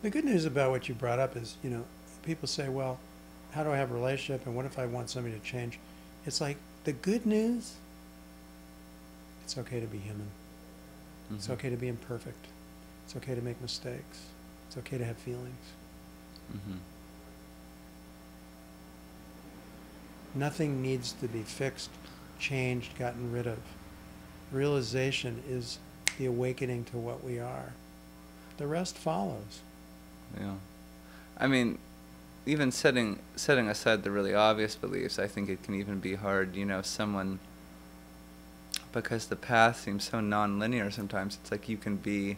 The good news about what you brought up is, people say, well, how do I have a relationship and what if I want somebody to change? It's like, the good news, it's okay to be human. Mm-hmm. It's okay to be imperfect. It's okay to make mistakes. It's okay to have feelings. Mm-hmm. Nothing needs to be fixed, changed, gotten rid of. Realization is the awakening to what we are. The rest follows. Yeah. I mean, even setting aside the really obvious beliefs, I think it can even be hard, someone, because the path seems so non-linear sometimes, it's like you can be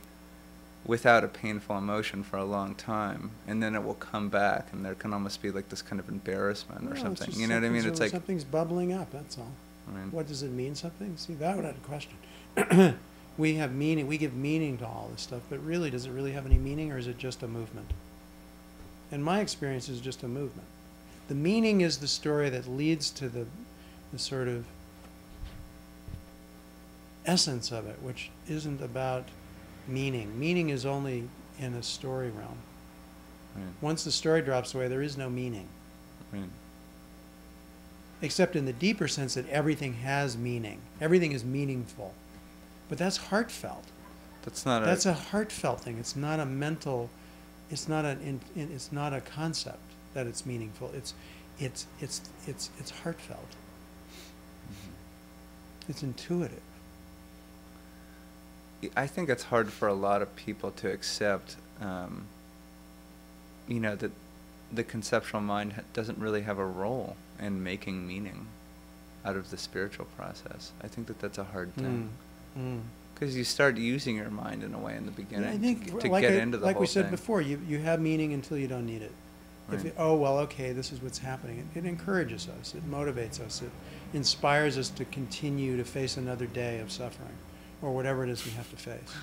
without a painful emotion for a long time, and then it will come back, and there can almost be like this kind of embarrassment or something. You know what I mean? It's like something's bubbling up, that's all. Right. What does it mean, something? See, that would have a question. We have meaning, we give meaning to all this stuff, but really, does it really have any meaning, or is it just a movement? In my experience, it's just a movement. The meaning is the story that leads to the sort of essence of it, which isn't about meaning. Meaning is only in a story realm. Right. Once the story drops away, there is no meaning. Right. Except in the deeper sense that everything has meaning. Everything is meaningful. But that's heartfelt. That's a heartfelt thing. It's not a mental. It's not a concept that it's meaningful. It's heartfelt. Mm-hmm. It's intuitive. I think it's hard for a lot of people to accept, that the conceptual mind doesn't really have a role in making meaning out of the spiritual process. I think that's a hard thing. Because you start using your mind in a way in the beginning, yeah, I think to get into the whole thing. Like we said before, you have meaning until you don't need it. Right. Okay, this is what's happening. It encourages us. It motivates us. It inspires us to continue to face another day of suffering, or whatever it is we have to face.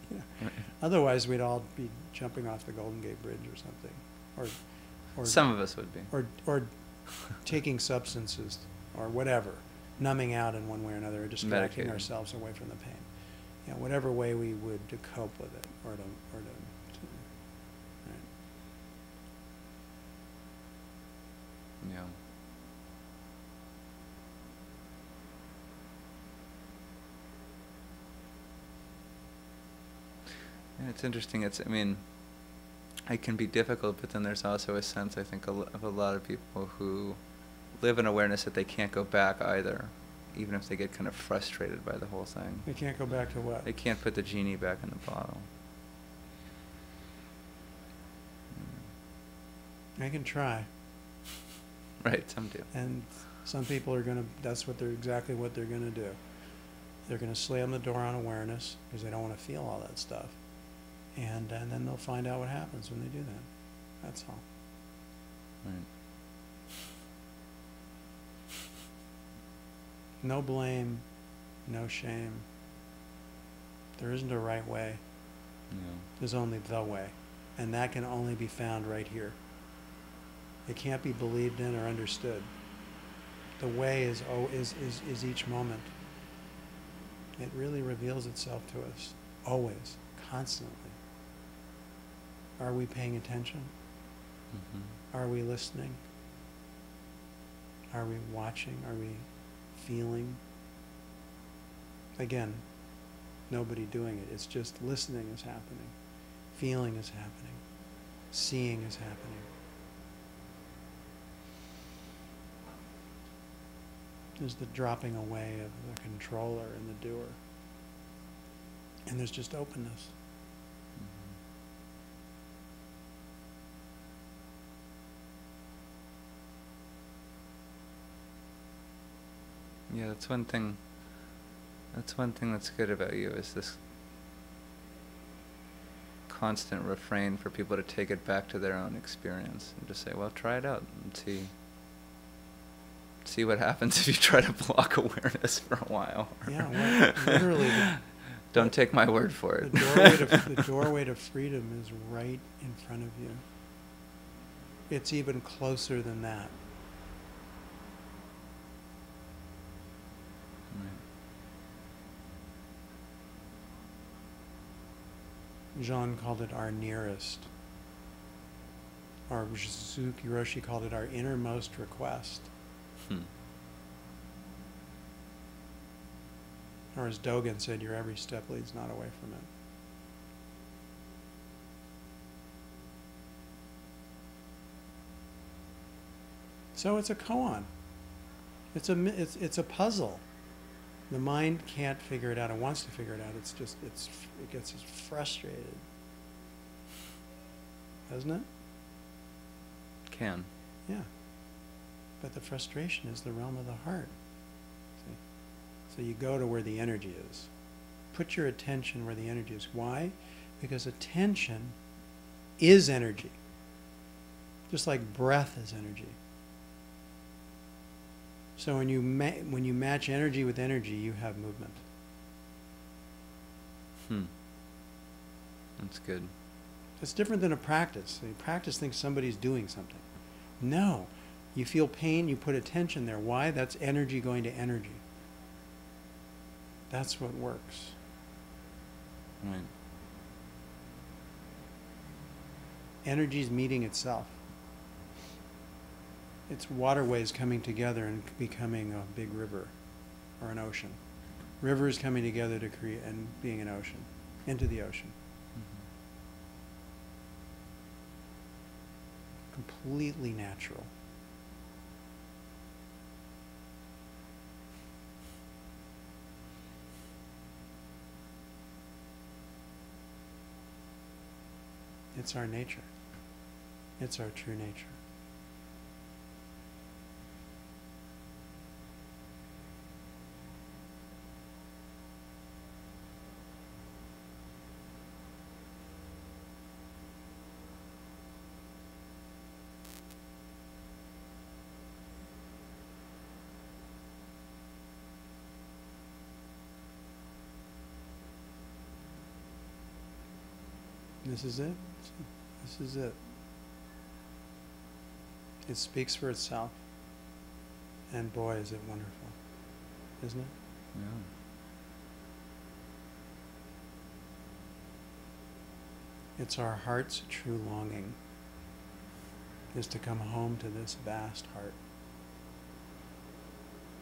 Yeah. Right. Otherwise, we'd all be jumping off the Golden Gate Bridge or something, or some of us would be, or taking substances or whatever, numbing out in one way or another, or distracting ourselves away from the pain. Yeah, whatever way we would to cope with it, or to right. Yeah. Yeah, it's interesting. It can be difficult, but then there's also a sense, I think, of a lot of people who live in awareness that they can't go back either, even if they get kind of frustrated by the whole thing. They can't go back to what? They can't put the genie back in the bottle. I can try. Right, some do. And some people are that's exactly what they're going to do. They're going to slam the door on awareness because they don't want to feel all that stuff. And then they'll find out what happens when they do that. That's all. Right. No blame, no shame. There isn't a right way. No. There's only the way. And that can only be found right here. It can't be believed in or understood. The way is each moment. It really reveals itself to us, always, constantly. Are we paying attention? Mm-hmm. Are we listening? Are we watching? Are we feeling? Again, nobody doing it. It's just listening is happening. Feeling is happening. Seeing is happening. There's the dropping away of the controller and the doer. And there's just openness. Yeah, that's one thing. That's one thing that's good about you, is this constant refrain for people to take it back to their own experience and just say, well, try it out and see what happens if you try to block awareness for a while. Yeah, literally. Don't take my word for it. The doorway to freedom is right in front of you. It's even closer than that. Jon called it our nearest. Or Suzuki Roshi called it our innermost request. Or as Dogen said, your every step leads not away from it. So it's a koan. It's a puzzle. The mind can't figure it out. It wants to figure it out. It gets frustrated, doesn't it? Can. Yeah. But the frustration is the realm of the heart. See? So you go to where the energy is. Put your attention where the energy is. Why? Because attention is energy. Just like breath is energy. So when you match energy with energy, you have movement. That's good. It's different than a practice. A practice thinks somebody's doing something. No. You feel pain, you put attention there. Why? That's energy going to energy. That's what works. Right. Energy's meeting itself. It's waterways coming together and becoming a big river or an ocean. Rivers coming together to create and being an ocean, into the ocean. Completely natural. It's our nature. It's our true nature. This is it. This is it. It speaks for itself. And boy, is it wonderful. Isn't it? Yeah. It's our heart's true longing is to come home to this vast heart.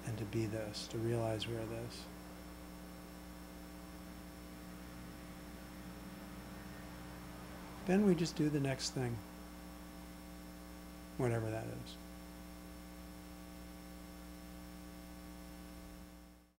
And to be this, to realize we are this. Then we just do the next thing, whatever that is.